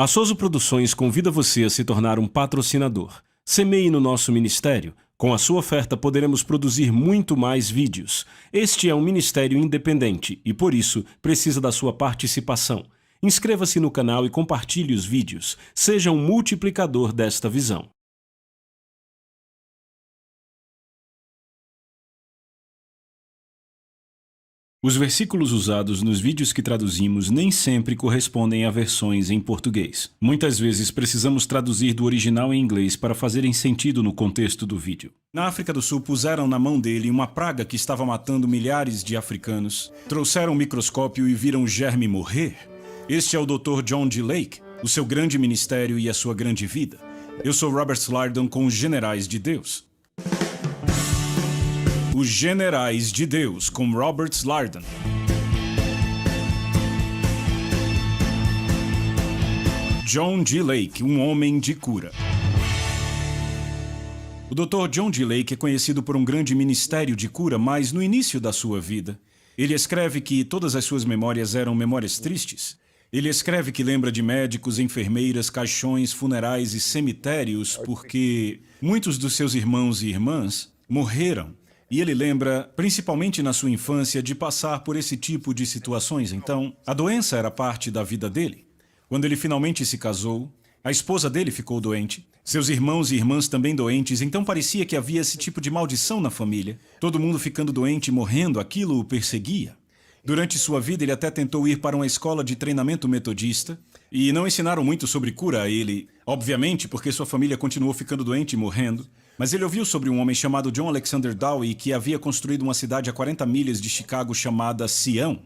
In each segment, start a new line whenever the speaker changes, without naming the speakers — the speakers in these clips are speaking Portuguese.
A Souza Produções convida você a se tornar um patrocinador. Semeie no nosso ministério. Com a sua oferta poderemos produzir muito mais vídeos. Este é um ministério independente e, por isso, precisa da sua participação. Inscreva-se no canal e compartilhe os vídeos. Seja um multiplicador desta visão. Os versículos usados nos vídeos que traduzimos nem sempre correspondem a versões em português. Muitas vezes precisamos traduzir do original em inglês para fazerem sentido no contexto do vídeo. Na África do Sul, puseram na mão dele uma praga que estava matando milhares de africanos. Trouxeram um microscópio e viram o germe morrer. Este é o Dr. John G. Lake, o seu grande ministério e a sua grande vida. Eu sou Robert Slardon com os Generais de Deus. Os Generais de Deus, com Robert Slardon. John G. Lake, um homem de cura. O Dr. John G. Lake é conhecido por um grande ministério de cura, mas no início da sua vida, ele escreve que todas as suas memórias eram memórias tristes. Ele escreve que lembra de médicos, enfermeiras, caixões, funerais e cemitérios porque muitos dos seus irmãos e irmãs morreram. E ele lembra, principalmente na sua infância, de passar por esse tipo de situações. Então, a doença era parte da vida dele. Quando ele finalmente se casou, a esposa dele ficou doente, seus irmãos e irmãs também doentes, então parecia que havia esse tipo de maldição na família. Todo mundo ficando doente e morrendo, aquilo o perseguia. Durante sua vida, ele até tentou ir para uma escola de treinamento metodista e não ensinaram muito sobre cura a ele, obviamente, porque sua família continuou ficando doente e morrendo. Mas ele ouviu sobre um homem chamado John Alexander Dowie que havia construído uma cidade a 40 milhas de Chicago chamada Sião.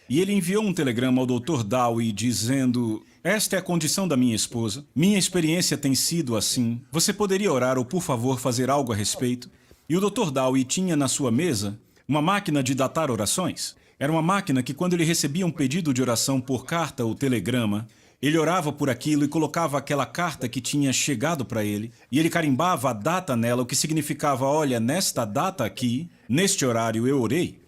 E ele enviou um telegrama ao Dr. Dowie dizendo: "Esta é a condição da minha esposa. Minha experiência tem sido assim. Você poderia orar ou, por favor, fazer algo a respeito?" E o Dr. Dowie tinha na sua mesa uma máquina de datar orações. Era uma máquina que, quando ele recebia um pedido de oração por carta ou telegrama, ele orava por aquilo e colocava aquela carta que tinha chegado para ele, e ele carimbava a data nela, o que significava: olha, nesta data aqui, neste horário eu orei.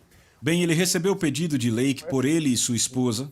Bem, ele recebeu o pedido de Lake por ele e sua esposa,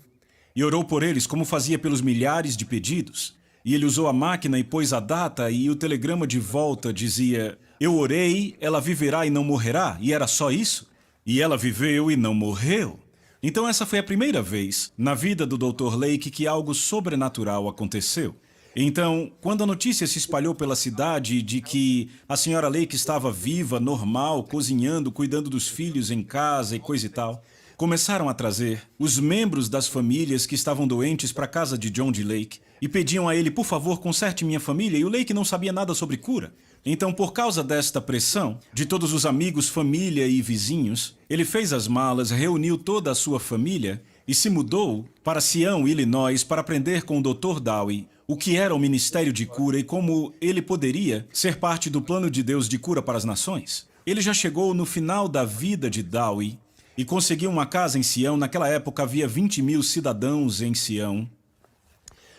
e orou por eles como fazia pelos milhares de pedidos. E ele usou a máquina e pôs a data, e o telegrama de volta dizia: "Eu orei, ela viverá e não morrerá", e era só isso. E ela viveu e não morreu. Então essa foi a primeira vez na vida do Dr. Lake que algo sobrenatural aconteceu. Então, quando a notícia se espalhou pela cidade de que a senhora Lake estava viva, normal, cozinhando, cuidando dos filhos em casa e coisa e tal, começaram a trazer os membros das famílias que estavam doentes para a casa de John G. Lake e pediam a ele: "Por favor, conserte minha família", e o Lake não sabia nada sobre cura. Então, por causa desta pressão, de todos os amigos, família e vizinhos, ele fez as malas, reuniu toda a sua família e se mudou para Sião, Illinois, para aprender com o Dr. Dowie o que era o ministério de cura e como ele poderia ser parte do plano de Deus de cura para as nações. Ele já chegou no final da vida de Dowie e conseguiu uma casa em Sião. Naquela época havia 20 mil cidadãos em Sião.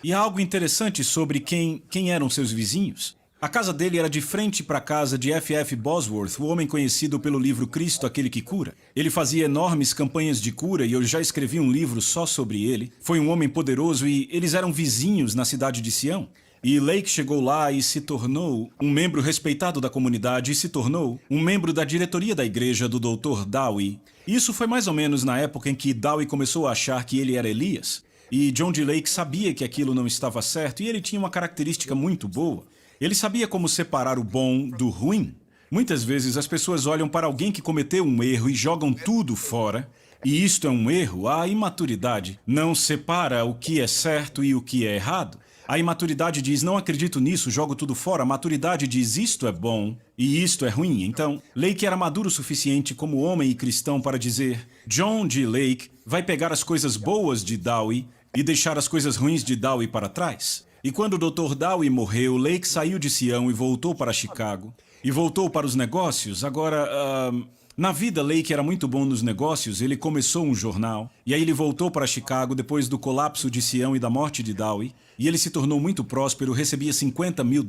E há algo interessante sobre quem eram seus vizinhos. A casa dele era de frente para a casa de F.F. Bosworth, o homem conhecido pelo livro Cristo, Aquele que Cura. Ele fazia enormes campanhas de cura e eu já escrevi um livro só sobre ele. Foi um homem poderoso e eles eram vizinhos na cidade de Sião. E Lake chegou lá e se tornou um membro respeitado da comunidade e se tornou um membro da diretoria da igreja do Dr. Dowie. Isso foi mais ou menos na época em que Dowie começou a achar que ele era Elias. E John G. Lake sabia que aquilo não estava certo e ele tinha uma característica muito boa. Ele sabia como separar o bom do ruim. Muitas vezes as pessoas olham para alguém que cometeu um erro e jogam tudo fora. E isto é um erro. A imaturidade não separa o que é certo e o que é errado. A imaturidade diz: "Não acredito nisso, jogo tudo fora". A maturidade diz: "Isto é bom e isto é ruim". Então, Lake era maduro o suficiente como homem e cristão para dizer: John G. Lake vai pegar as coisas boas de Dowie e deixar as coisas ruins de Dowie para trás. E quando o Dr. Dowie morreu, Lake saiu de Sião e voltou para Chicago. E voltou para os negócios. Agora, na vida, Lake era muito bom nos negócios. Ele começou um jornal. E aí ele voltou para Chicago depois do colapso de Sião e da morte de Dowie. E ele se tornou muito próspero, recebia $50 mil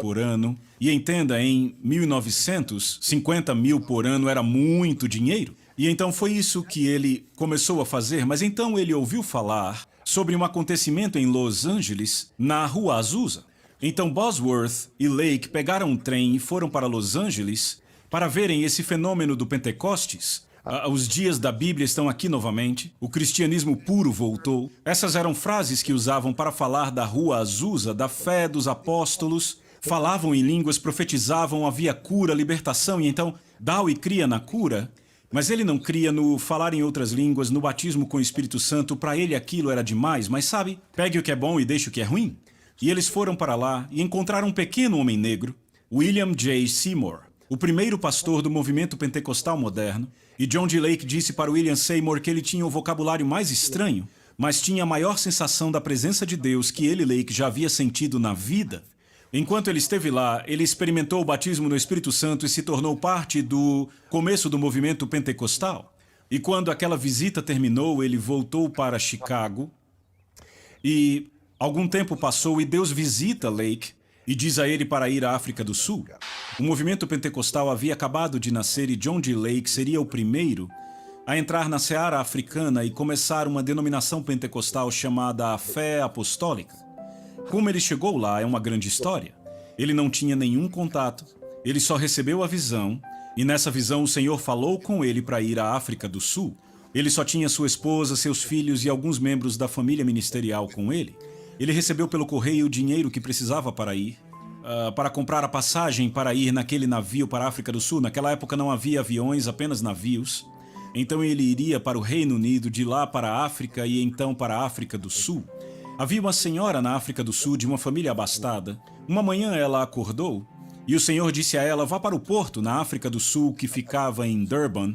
por ano. E entenda, em 1900, 50 mil por ano era muito dinheiro. E então foi isso que ele começou a fazer. Mas então ele ouviu falar sobre um acontecimento em Los Angeles, na Rua Azusa. Então Bosworth e Lake pegaram um trem e foram para Los Angeles para verem esse fenômeno do Pentecostes. Os dias da Bíblia estão aqui novamente. O cristianismo puro voltou. Essas eram frases que usavam para falar da Rua Azusa, da fé dos apóstolos. Falavam em línguas, profetizavam, havia cura, libertação. E então Dowie cria na cura, mas ele não cria no falar em outras línguas, no batismo com o Espírito Santo. Para ele aquilo era demais, mas sabe, pegue o que é bom e deixe o que é ruim. E eles foram para lá e encontraram um pequeno homem negro, William J. Seymour, o primeiro pastor do movimento pentecostal moderno. E John D. Lake disse para William Seymour que ele tinha o vocabulário mais estranho, mas tinha a maior sensação da presença de Deus que ele, Lake, já havia sentido na vida. Enquanto ele esteve lá, ele experimentou o batismo no Espírito Santo e se tornou parte do começo do movimento pentecostal. E quando aquela visita terminou, ele voltou para Chicago e algum tempo passou e Deus visita Lake e diz a ele para ir à África do Sul. O movimento pentecostal havia acabado de nascer e John D. Lake seria o primeiro a entrar na seara africana e começar uma denominação pentecostal chamada a Fé Apostólica. Como ele chegou lá é uma grande história. Ele não tinha nenhum contato, ele só recebeu a visão e nessa visão o Senhor falou com ele para ir à África do Sul. Ele só tinha sua esposa, seus filhos e alguns membros da família ministerial com ele. Ele recebeu pelo correio o dinheiro que precisava para ir, para comprar a passagem para ir naquele navio para a África do Sul. Naquela época não havia aviões, apenas navios. Então ele iria para o Reino Unido, de lá para a África e então para a África do Sul. Havia uma senhora na África do Sul de uma família abastada. Uma manhã ela acordou e o Senhor disse a ela: vá para o porto na África do Sul que ficava em Durban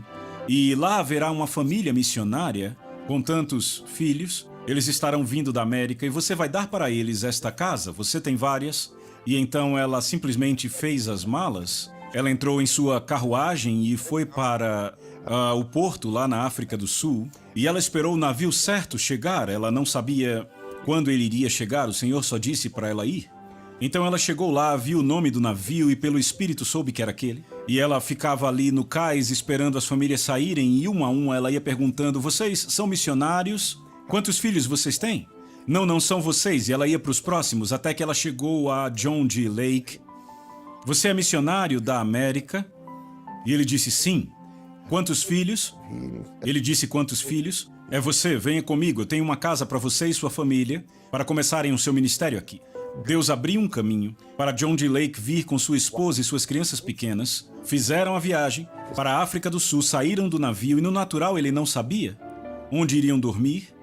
e lá haverá uma família missionária com tantos filhos. Eles estarão vindo da América e você vai dar para eles esta casa. Você tem várias. E então ela simplesmente fez as malas. Ela entrou em sua carruagem e foi para o porto lá na África do Sul. E ela esperou o navio certo chegar. Ela não sabia quando ele iria chegar. O Senhor só disse para ela ir. Então ela chegou lá, viu o nome do navio e pelo Espírito soube que era aquele. E ela ficava ali no cais esperando as famílias saírem e uma a uma ela ia perguntando: vocês são missionários? Quantos filhos vocês têm? Não, não são vocês. E ela ia para os próximos, até que ela chegou a John D. Lake. Você é missionário da América? E ele disse sim. Quantos filhos? Ele disse quantos filhos? É você, venha comigo, eu tenho uma casa para você e sua família, para começarem o seu ministério aqui. Deus abriu um caminho para John D. Lake vir com sua esposa e suas crianças pequenas. Fizeram a viagem para a África do Sul, saíram do navio e no natural ele não sabia onde iriam dormir,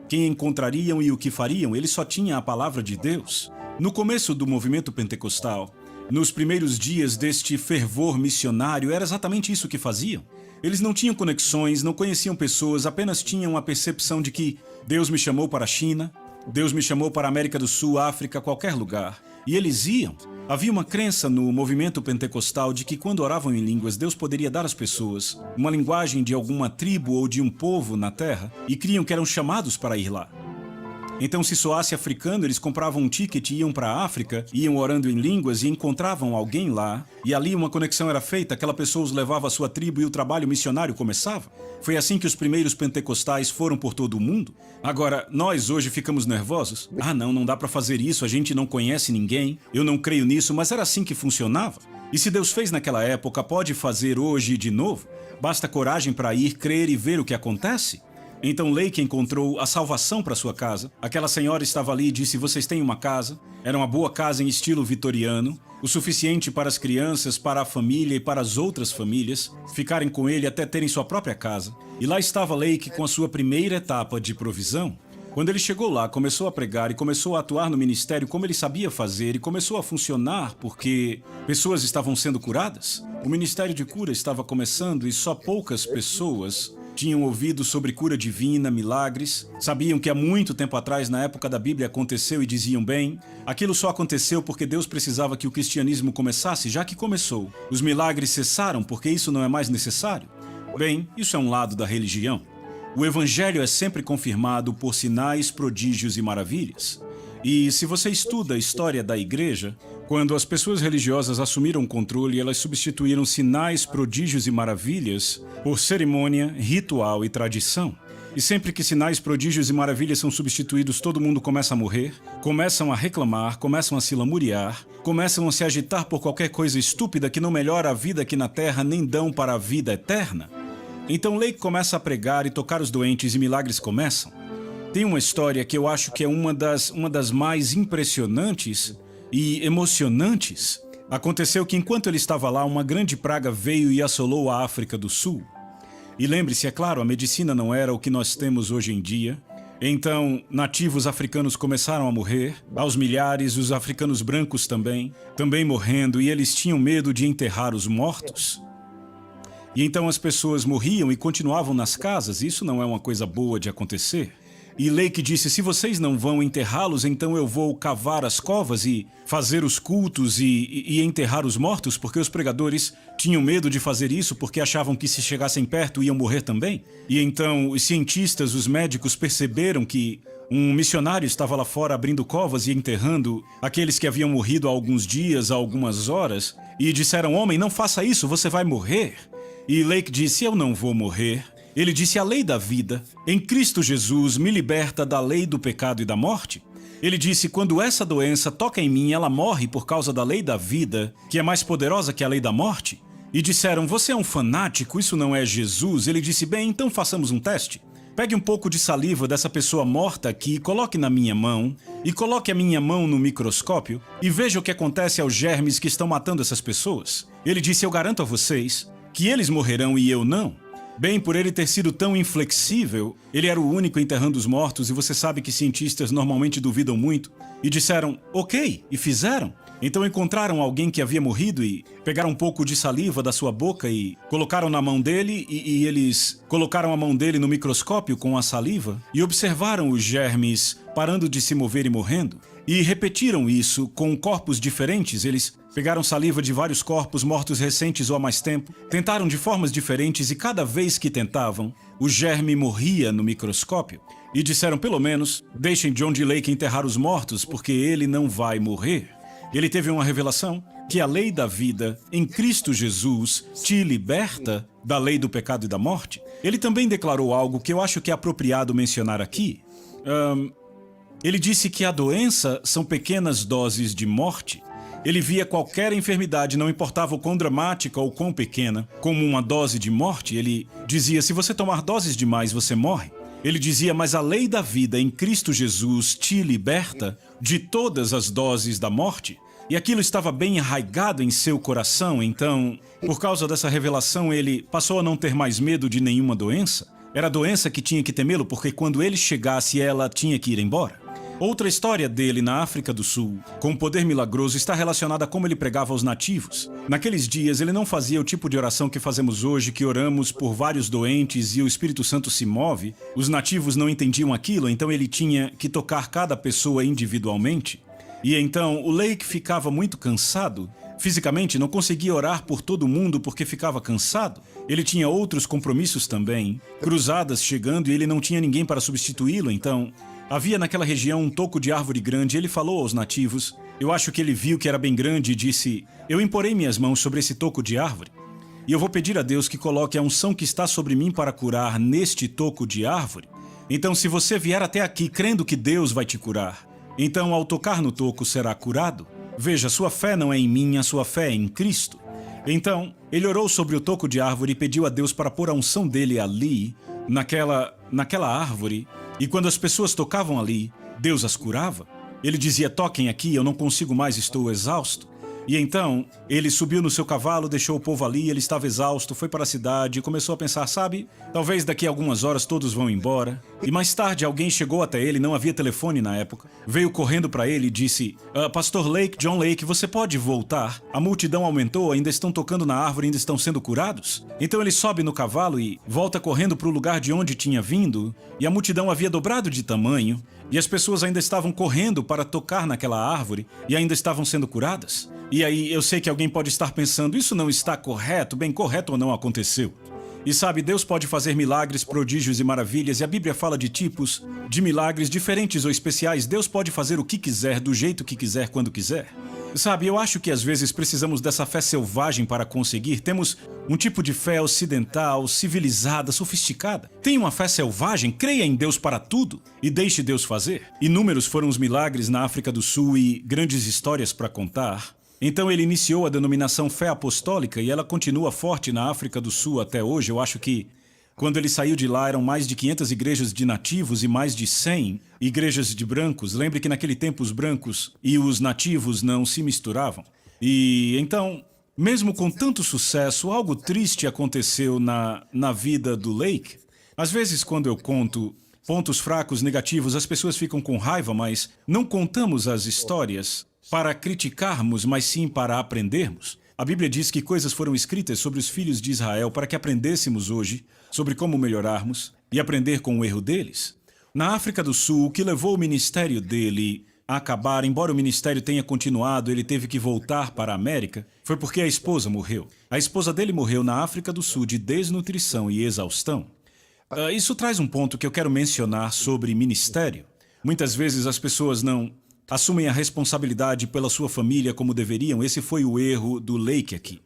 quem encontrariam e o que fariam. Ele só tinha a palavra de Deus. No começo do movimento pentecostal, nos primeiros dias deste fervor missionário, era exatamente isso que faziam. Eles não tinham conexões, não conheciam pessoas, apenas tinham a percepção de que Deus me chamou para a China, Deus me chamou para a América do Sul, África, qualquer lugar. E eles iam. Havia uma crença no movimento pentecostal de que quando oravam em línguas, Deus poderia dar às pessoas uma linguagem de alguma tribo ou de um povo na terra e criam que eram chamados para ir lá. Então, se soasse africano, eles compravam um ticket e iam para a África, iam orando em línguas e encontravam alguém lá, e ali uma conexão era feita, aquela pessoa os levava à sua tribo e o trabalho missionário começava. Foi assim que os primeiros pentecostais foram por todo o mundo. Agora, nós hoje ficamos nervosos. Ah, não dá para fazer isso, a gente não conhece ninguém, eu não creio nisso, mas era assim que funcionava. E se Deus fez naquela época, pode fazer hoje de novo? Basta coragem para ir, crer e ver o que acontece. Então Lake encontrou a salvação para sua casa. Aquela senhora estava ali e disse: vocês têm uma casa. Era uma boa casa em estilo vitoriano, o suficiente para as crianças, para a família e para as outras famílias ficarem com ele até terem sua própria casa. E lá estava Lake com a sua primeira etapa de provisão. Quando ele chegou lá, começou a pregar e começou a atuar no ministério como ele sabia fazer e começou a funcionar porque pessoas estavam sendo curadas. O ministério de cura estava começando e só poucas pessoas tinham ouvido sobre cura divina, milagres, sabiam que há muito tempo atrás, na época da Bíblia, aconteceu e diziam: bem, aquilo só aconteceu porque Deus precisava que o cristianismo começasse, já que começou. Os milagres cessaram porque isso não é mais necessário. Bem, isso é um lado da religião. O evangelho é sempre confirmado por sinais, prodígios e maravilhas. E se você estuda a história da igreja, quando as pessoas religiosas assumiram o controle, elas substituíram sinais, prodígios e maravilhas por cerimônia, ritual e tradição. E sempre que sinais, prodígios e maravilhas são substituídos, todo mundo começa a morrer, começam a reclamar, começam a se lamuriar, começam a se agitar por qualquer coisa estúpida que não melhora a vida aqui na Terra nem dão para a vida eterna. Então Lake começa a pregar e tocar os doentes e milagres começam. Tem uma história que eu acho que é uma das mais impressionantes e emocionantes. Aconteceu que enquanto ele estava lá, uma grande praga veio e assolou a África do Sul. E lembre-se, é claro, a medicina não era o que nós temos hoje em dia. Então, nativos africanos começaram a morrer, aos milhares, os africanos brancos também morrendo, e eles tinham medo de enterrar os mortos. E então as pessoas morriam e continuavam nas casas. Isso não é uma coisa boa de acontecer. E Lake disse, se vocês não vão enterrá-los, então eu vou cavar as covas e fazer os cultos e enterrar os mortos, porque os pregadores tinham medo de fazer isso, porque achavam que se chegassem perto iam morrer também. E então os cientistas, os médicos perceberam que um missionário estava lá fora abrindo covas e enterrando aqueles que haviam morrido há alguns dias, há algumas horas, e disseram, homem, não faça isso, você vai morrer. E Lake disse, eu não vou morrer. Ele disse, a lei da vida, em Cristo Jesus, me liberta da lei do pecado e da morte. Ele disse, quando essa doença toca em mim, ela morre por causa da lei da vida, que é mais poderosa que a lei da morte. E disseram, você é um fanático, isso não é Jesus. Ele disse, bem, então façamos um teste. Pegue um pouco de saliva dessa pessoa morta aqui, coloque na minha mão, e coloque a minha mão no microscópio, e veja o que acontece aos germes que estão matando essas pessoas. Ele disse, eu garanto a vocês que eles morrerão e eu não. Bem, por ele ter sido tão inflexível, ele era o único enterrando os mortos, e você sabe que cientistas normalmente duvidam muito, e disseram, ok, e fizeram. Então encontraram alguém que havia morrido e pegaram um pouco de saliva da sua boca e colocaram na mão dele, e eles colocaram a mão dele no microscópio com a saliva e observaram os germes parando de se mover e morrendo. E repetiram isso com corpos diferentes. Eles pegaram saliva de vários corpos mortos recentes ou há mais tempo, tentaram de formas diferentes e cada vez que tentavam, o germe morria no microscópio. E disseram, pelo menos, deixem John D. Lake enterrar os mortos, porque ele não vai morrer. Ele teve uma revelação que a lei da vida em Cristo Jesus te liberta da lei do pecado e da morte. Ele também declarou algo que eu acho que é apropriado mencionar aqui. Ele disse que a doença são pequenas doses de morte. Ele via qualquer enfermidade, não importava o quão dramática ou quão pequena, como uma dose de morte. Ele dizia, se você tomar doses demais, você morre. Ele dizia, mas a lei da vida em Cristo Jesus te liberta de todas as doses da morte. E aquilo estava bem arraigado em seu coração, então, por causa dessa revelação, ele passou a não ter mais medo de nenhuma doença. Era a doença que tinha que temê-lo, porque quando ele chegasse, ela tinha que ir embora. Outra história dele na África do Sul, com o poder milagroso, está relacionada a como ele pregava aos nativos. Naqueles dias, ele não fazia o tipo de oração que fazemos hoje, que oramos por vários doentes e o Espírito Santo se move. Os nativos não entendiam aquilo, então ele tinha que tocar cada pessoa individualmente. E então, o Lake ficava muito cansado. Fisicamente, não conseguia orar por todo mundo porque ficava cansado. Ele tinha outros compromissos também, cruzadas chegando, e ele não tinha ninguém para substituí-lo, então havia naquela região um toco de árvore grande. Ele falou aos nativos, eu acho que ele viu que era bem grande e disse, eu imporei minhas mãos sobre esse toco de árvore e eu vou pedir a Deus que coloque a unção que está sobre mim para curar neste toco de árvore. Então, se você vier até aqui crendo que Deus vai te curar, então ao tocar no toco será curado. Veja, sua fé não é em mim, a sua fé é em Cristo. Então, ele orou sobre o toco de árvore e pediu a Deus para pôr a unção dele ali, naquela árvore. E quando as pessoas tocavam ali, Deus as curava. Ele dizia, toquem aqui, eu não consigo mais, estou exausto. E então, ele subiu no seu cavalo, deixou o povo ali, ele estava exausto, foi para a cidade e começou a pensar, sabe, talvez daqui a algumas horas todos vão embora. E mais tarde alguém chegou até ele, não havia telefone na época, veio correndo para ele e disse, Pastor Lake, John Lake, você pode voltar? A multidão aumentou, ainda estão tocando na árvore, ainda estão sendo curados? Então ele sobe no cavalo e volta correndo para o lugar de onde tinha vindo, e a multidão havia dobrado de tamanho, e as pessoas ainda estavam correndo para tocar naquela árvore, e ainda estavam sendo curadas. E aí, eu sei que alguém pode estar pensando, isso não está correto, bem correto ou não aconteceu. E sabe, Deus pode fazer milagres, prodígios e maravilhas, e a Bíblia fala de tipos de milagres diferentes ou especiais. Deus pode fazer o que quiser, do jeito que quiser, quando quiser. Sabe, eu acho que às vezes precisamos dessa fé selvagem para conseguir. Temos um tipo de fé ocidental, civilizada, sofisticada. Tenha uma fé selvagem, creia em Deus para tudo e deixe Deus fazer. Inúmeros foram os milagres na África do Sul e grandes histórias para contar. Então ele iniciou a denominação Fé Apostólica e ela continua forte na África do Sul até hoje. Eu acho que quando ele saiu de lá, eram mais de 500 igrejas de nativos e mais de 100 igrejas de brancos. Lembre que naquele tempo os brancos e os nativos não se misturavam. E então, mesmo com tanto sucesso, algo triste aconteceu na vida do Lake. Às vezes, quando eu conto pontos fracos, negativos, as pessoas ficam com raiva, mas não contamos as histórias para criticarmos, mas sim para aprendermos. A Bíblia diz que coisas foram escritas sobre os filhos de Israel para que aprendêssemos hoje sobre como melhorarmos e aprender com o erro deles. Na África do Sul, o que levou o ministério dele a acabar, embora o ministério tenha continuado, ele teve que voltar para a América, foi porque a esposa morreu. A esposa dele morreu na África do Sul de desnutrição e exaustão. Isso traz um ponto que eu quero mencionar sobre ministério. Muitas vezes as pessoas não assumem a responsabilidade pela sua família como deveriam. Esse foi o erro do Lake aqui.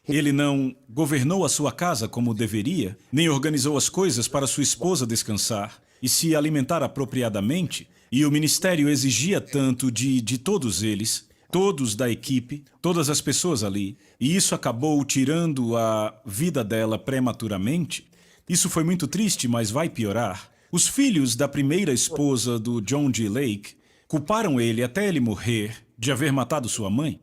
Ele não governou a sua casa como deveria, nem organizou as coisas para sua esposa descansar e se alimentar apropriadamente, e o ministério exigia tanto de todos eles, todos da equipe, todas as pessoas ali, e isso acabou tirando a vida dela prematuramente. Isso foi muito triste, mas vai piorar. Os filhos da primeira esposa do John G. Lake culparam ele até ele morrer de haver matado sua mãe.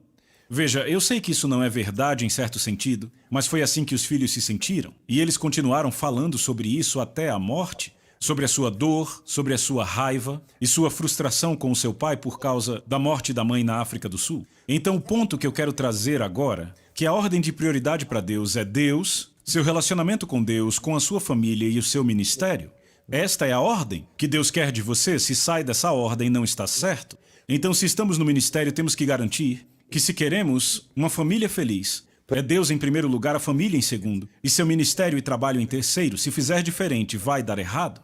Veja, eu sei que isso não é verdade em certo sentido, mas foi assim que os filhos se sentiram. E eles continuaram falando sobre isso até a morte, sobre a sua dor, sobre a sua raiva e sua frustração com o seu pai por causa da morte da mãe na África do Sul. Então o ponto que eu quero trazer agora, que a ordem de prioridade para Deus é Deus, seu relacionamento com Deus, com a sua família e o seu ministério. Esta é a ordem que Deus quer de você. Se sai dessa ordem, não está certo. Então, se estamos no ministério, temos que garantir que se queremos uma família feliz, é Deus em primeiro lugar, a família em segundo, e seu ministério e trabalho em terceiro. Se fizer diferente, vai dar errado.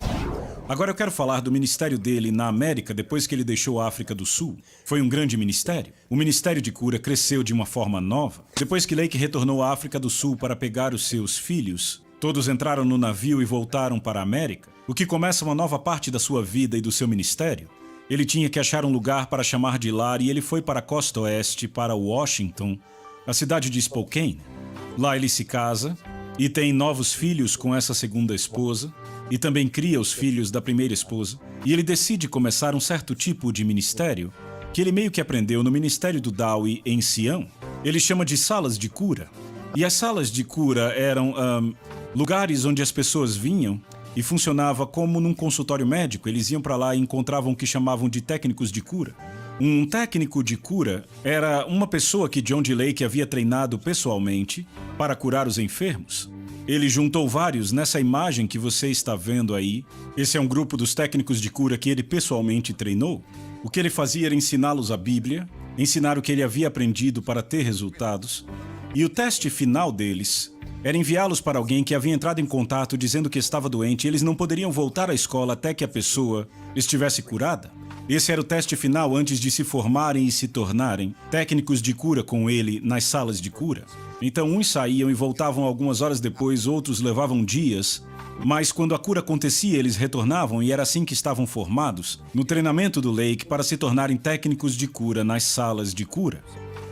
Agora eu quero falar do ministério dele na América depois que ele deixou a África do Sul. Foi um grande ministério. O ministério de cura cresceu de uma forma nova. Depois que Lake retornou à África do Sul para pegar os seus filhos, todos entraram no navio e voltaram para a América, o que começa uma nova parte da sua vida e do seu ministério. Ele tinha que achar um lugar para chamar de lar e ele foi para a costa oeste, para Washington, a cidade de Spokane. Lá ele se casa e tem novos filhos com essa segunda esposa e também cria os filhos da primeira esposa. E ele decide começar um certo tipo de ministério que ele meio que aprendeu no ministério do Dowie em Sião. Ele chama de salas de cura. E as salas de cura eram lugares onde as pessoas vinham e funcionava como num consultório médico. Eles iam para lá e encontravam o que chamavam de técnicos de cura. Um técnico de cura era uma pessoa que John D. Lake havia treinado pessoalmente para curar os enfermos. Ele juntou vários nessa imagem que você está vendo aí. Esse é um grupo dos técnicos de cura que ele pessoalmente treinou. O que ele fazia era ensiná-los a Bíblia, ensinar o que ele havia aprendido para ter resultados. E o teste final deles era enviá-los para alguém que havia entrado em contato dizendo que estava doente e eles não poderiam voltar à escola até que a pessoa estivesse curada. Esse era o teste final antes de se formarem e se tornarem técnicos de cura com ele nas salas de cura. Então uns saíam e voltavam algumas horas depois, outros levavam dias, mas quando a cura acontecia eles retornavam e era assim que estavam formados no treinamento do Lake para se tornarem técnicos de cura nas salas de cura.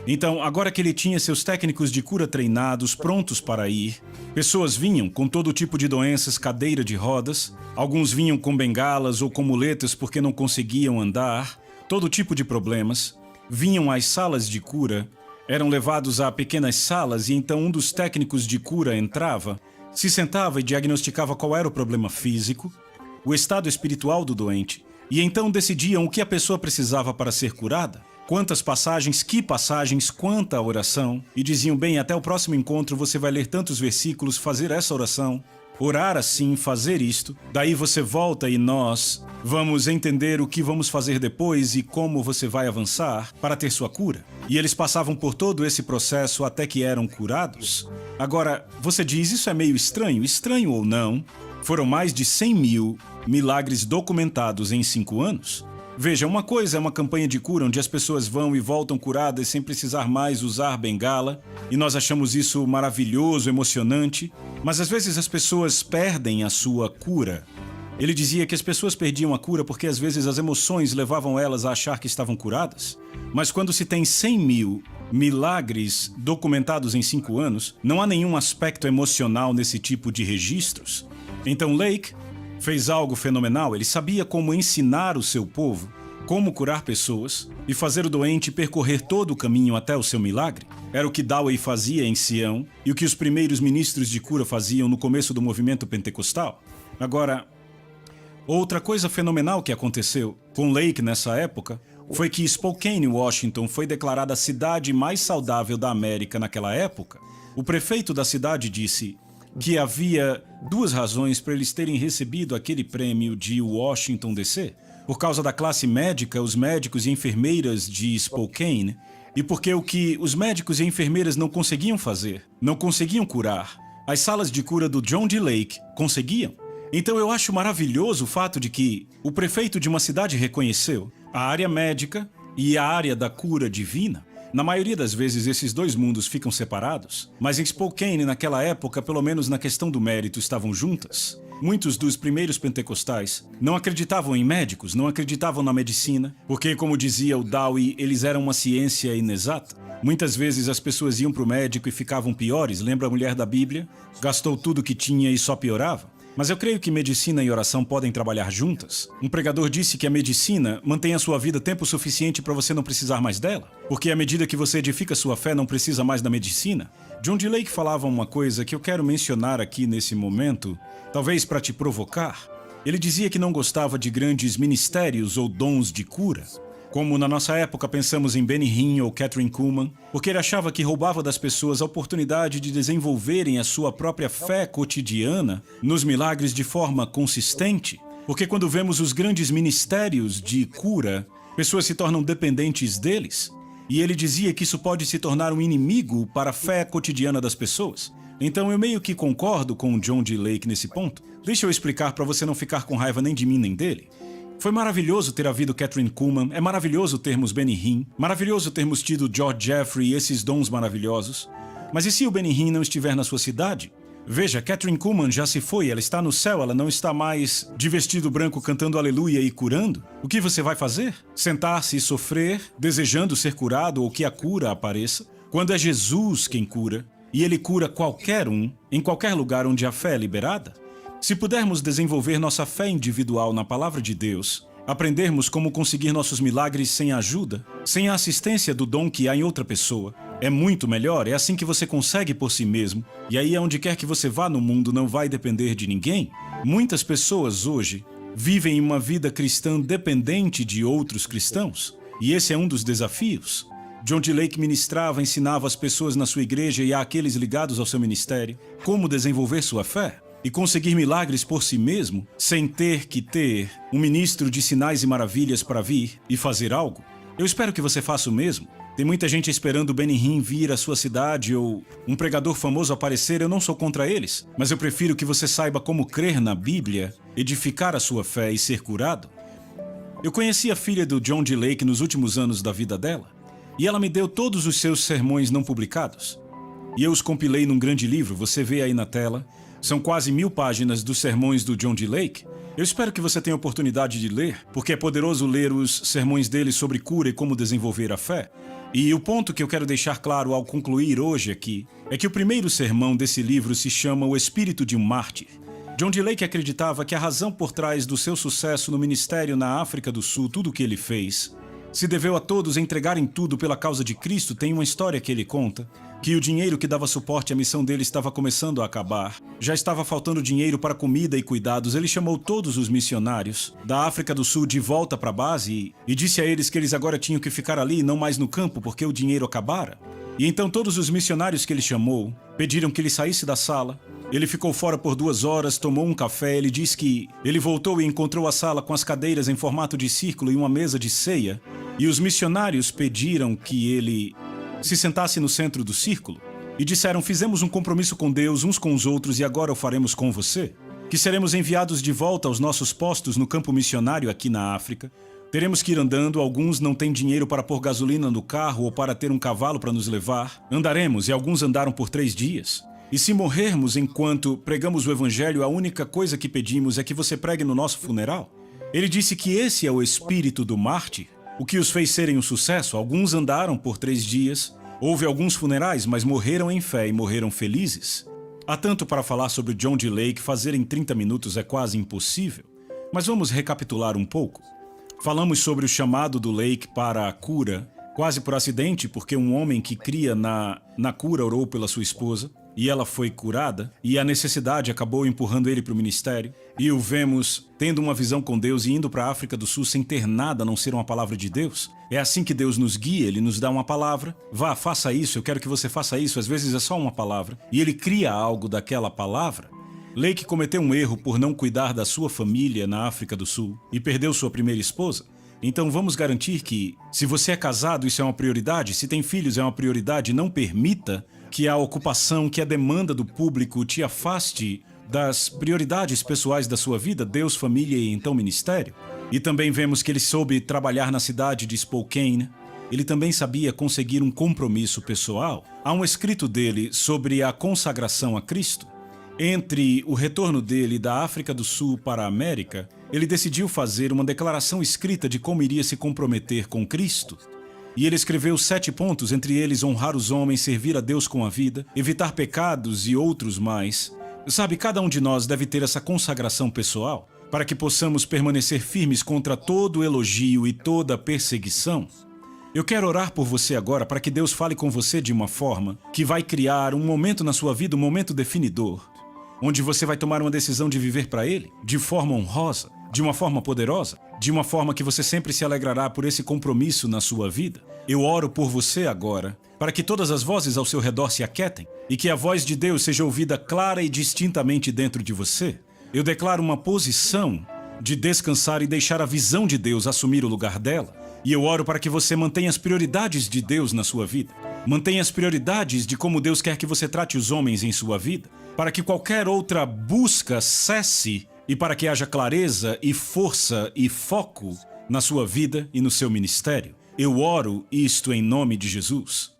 Então, agora que ele tinha seus técnicos de cura treinados, prontos para ir, pessoas vinham com todo tipo de doenças, cadeira de rodas, alguns vinham com bengalas ou com muletas porque não conseguiam andar, todo tipo de problemas, vinham às salas de cura, eram levados a pequenas salas e então um dos técnicos de cura entrava, se sentava e diagnosticava qual era o problema físico, o estado espiritual do doente, e então decidiam o que a pessoa precisava para ser curada. Quantas passagens, que passagens, quanta oração. E diziam, bem, até o próximo encontro você vai ler tantos versículos, fazer essa oração, orar assim, fazer isto. Daí você volta e nós vamos entender o que vamos fazer depois e como você vai avançar para ter sua cura. E eles passavam por todo esse processo até que eram curados. Agora, você diz, isso é meio estranho. Estranho ou não, foram mais de 100 mil milagres documentados em 5 anos. Veja, uma coisa é uma campanha de cura onde as pessoas vão e voltam curadas sem precisar mais usar bengala, e nós achamos isso maravilhoso, emocionante, mas às vezes as pessoas perdem a sua cura. Ele dizia que as pessoas perdiam a cura porque às vezes as emoções levavam elas a achar que estavam curadas. Mas quando se tem 100 mil milagres documentados em 5 anos, não há nenhum aspecto emocional nesse tipo de registros. Então Lake fez algo fenomenal. Ele sabia como ensinar o seu povo, como curar pessoas e fazer o doente percorrer todo o caminho até o seu milagre. Era o que Dowey fazia em Sião e o que os primeiros ministros de cura faziam no começo do movimento pentecostal. Agora, outra coisa fenomenal que aconteceu com Lake nessa época foi que Spokane, Washington, foi declarada a cidade mais saudável da América naquela época. O prefeito da cidade disse que havia 2 razões para eles terem recebido aquele prêmio de Washington, D.C. Por causa da classe médica, os médicos e enfermeiras de Spokane, e porque o que os médicos e enfermeiras não conseguiam fazer, não conseguiam curar, as salas de cura do John D. Lake conseguiam. Então eu acho maravilhoso o fato de que o prefeito de uma cidade reconheceu a área médica e a área da cura divina. Na maioria das vezes esses 2 mundos ficam separados, mas em Spokane naquela época, pelo menos na questão do mérito, estavam juntas. Muitos dos primeiros pentecostais não acreditavam em médicos, não acreditavam na medicina, porque, como dizia o Dowey, eles eram uma ciência inexata. Muitas vezes as pessoas iam para o médico e ficavam piores. Lembra a mulher da Bíblia? Gastou tudo o que tinha e só piorava. Mas eu creio que medicina e oração podem trabalhar juntas. Um pregador disse que a medicina mantém a sua vida tempo suficiente para você não precisar mais dela, porque à medida que você edifica sua fé, não precisa mais da medicina. John D. Lake falava uma coisa que eu quero mencionar aqui nesse momento, talvez para te provocar. Ele dizia que não gostava de grandes ministérios ou dons de cura. Como na nossa época pensamos em Benny Hinn ou Kathryn Kuhlman, porque ele achava que roubava das pessoas a oportunidade de desenvolverem a sua própria fé cotidiana nos milagres de forma consistente. Porque quando vemos os grandes ministérios de cura, pessoas se tornam dependentes deles. E ele dizia que isso pode se tornar um inimigo para a fé cotidiana das pessoas. Então eu meio que concordo com o John D. Lake nesse ponto. Deixa eu explicar para você não ficar com raiva nem de mim nem dele. Foi maravilhoso ter havido Kathryn Kuhlman, é maravilhoso termos Benny Hinn, maravilhoso termos tido George Jeffrey e esses dons maravilhosos. Mas e se o Benny Hinn não estiver na sua cidade? Veja, Kathryn Kuhlman já se foi, ela está no céu, ela não está mais de vestido branco cantando aleluia e curando. O que você vai fazer? Sentar-se e sofrer, desejando ser curado ou que a cura apareça? Quando é Jesus quem cura, e ele cura qualquer um, em qualquer lugar onde a fé é liberada? Se pudermos desenvolver nossa fé individual na Palavra de Deus, aprendermos como conseguir nossos milagres sem a ajuda, sem a assistência do dom que há em outra pessoa, é muito melhor, é assim que você consegue por si mesmo, e aí aonde quer que você vá no mundo não vai depender de ninguém. Muitas pessoas hoje vivem uma vida cristã dependente de outros cristãos, e esse é um dos desafios. John D. Lake ministrava, ensinava as pessoas na sua igreja e àqueles ligados ao seu ministério como desenvolver sua fé e conseguir milagres por si mesmo, sem ter que ter um ministro de sinais e maravilhas para vir e fazer algo. Eu espero que você faça o mesmo. Tem muita gente esperando o Benny Hinn vir à sua cidade ou um pregador famoso aparecer. Eu não sou contra eles, mas eu prefiro que você saiba como crer na Bíblia, edificar a sua fé e ser curado. Eu conheci a filha do John D. Lake nos últimos anos da vida dela, e ela me deu todos os seus sermões não publicados. E eu os compilei num grande livro, você vê aí na tela. São quase 1000 páginas dos sermões do John D. Lake. Eu espero que você tenha a oportunidade de ler, porque é poderoso ler os sermões dele sobre cura e como desenvolver a fé. E o ponto que eu quero deixar claro ao concluir hoje aqui é que o primeiro sermão desse livro se chama O Espírito de um Mártir. John D. Lake acreditava que a razão por trás do seu sucesso no ministério na África do Sul, tudo o que ele fez, se deveu a todos entregarem tudo pela causa de Cristo. Tem uma história que ele conta, que o dinheiro que dava suporte à missão dele estava começando a acabar. Já estava faltando dinheiro para comida e cuidados. Ele chamou todos os missionários da África do Sul de volta para a base e disse a eles que eles agora tinham que ficar ali e não mais no campo porque o dinheiro acabara. E então todos os missionários que ele chamou pediram que ele saísse da sala. Ele ficou fora por 2 horas, tomou um café. Ele diz que ele voltou e encontrou a sala com as cadeiras em formato de círculo e uma mesa de ceia. E os missionários pediram que ele se sentasse no centro do círculo e disseram: fizemos um compromisso com Deus uns com os outros e agora o faremos com você, que seremos enviados de volta aos nossos postos no campo missionário aqui na África, Teremos que ir andando, alguns não têm dinheiro para pôr gasolina no carro ou para ter um cavalo para nos levar. Andaremos, e alguns andaram por 3 dias. E se morrermos enquanto pregamos o evangelho, a única coisa que pedimos é que você pregue no nosso funeral. Ele disse que esse é o espírito do mártir, o que os fez serem um sucesso. Alguns andaram por 3 dias, houve alguns funerais, mas morreram em fé e morreram felizes. Há tanto para falar sobre John D. Lake, fazer em 30 minutos é quase impossível. Mas vamos recapitular um pouco. Falamos sobre o chamado do Lake para a cura, quase por acidente, porque um homem que cria na cura orou pela sua esposa, e ela foi curada, e a necessidade acabou empurrando ele para o ministério. E o vemos tendo uma visão com Deus e indo para a África do Sul sem ter nada a não ser uma palavra de Deus. É assim que Deus nos guia, Ele nos dá uma palavra. Vá, faça isso, eu quero que você faça isso. Às vezes é só uma palavra. E Ele cria algo daquela palavra. Lake cometeu um erro por não cuidar da sua família na África do Sul e perdeu sua primeira esposa. Então vamos garantir que, se você é casado, isso é uma prioridade. Se tem filhos, é uma prioridade. Não permita que a ocupação, que a demanda do público te afaste das prioridades pessoais da sua vida, Deus, família e então ministério. E também vemos que ele soube trabalhar na cidade de Spokane. Ele também sabia conseguir um compromisso pessoal. Há um escrito dele sobre a consagração a Cristo. Entre o retorno dele da África do Sul para a América, ele decidiu fazer uma declaração escrita de como iria se comprometer com Cristo. E ele escreveu 7 pontos, entre eles honrar os homens, servir a Deus com a vida, evitar pecados e outros mais. Sabe, cada um de nós deve ter essa consagração pessoal para que possamos permanecer firmes contra todo elogio e toda perseguição. Eu quero orar por você agora para que Deus fale com você de uma forma que vai criar um momento na sua vida, um momento definidor, onde você vai tomar uma decisão de viver para Ele, de forma honrosa, de uma forma poderosa, de uma forma que você sempre se alegrará por esse compromisso na sua vida. Eu oro por você agora, para que todas as vozes ao seu redor se aquietem e que a voz de Deus seja ouvida clara e distintamente dentro de você. Eu declaro uma posição de descansar e deixar a visão de Deus assumir o lugar dela. E eu oro para que você mantenha as prioridades de Deus na sua vida. Mantenha as prioridades de como Deus quer que você trate os homens em sua vida, para que qualquer outra busca cesse e para que haja clareza e força e foco na sua vida e no seu ministério. Eu oro isto em nome de Jesus.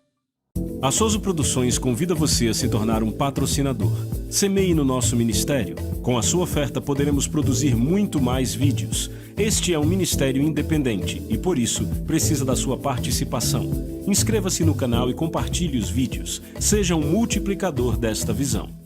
A Soso Produções convida você a se tornar um patrocinador. Semeie no nosso ministério. Com a sua oferta poderemos produzir muito mais vídeos. Este é um ministério independente e, por isso, precisa da sua participação. Inscreva-se no canal e compartilhe os vídeos. Seja um multiplicador desta visão.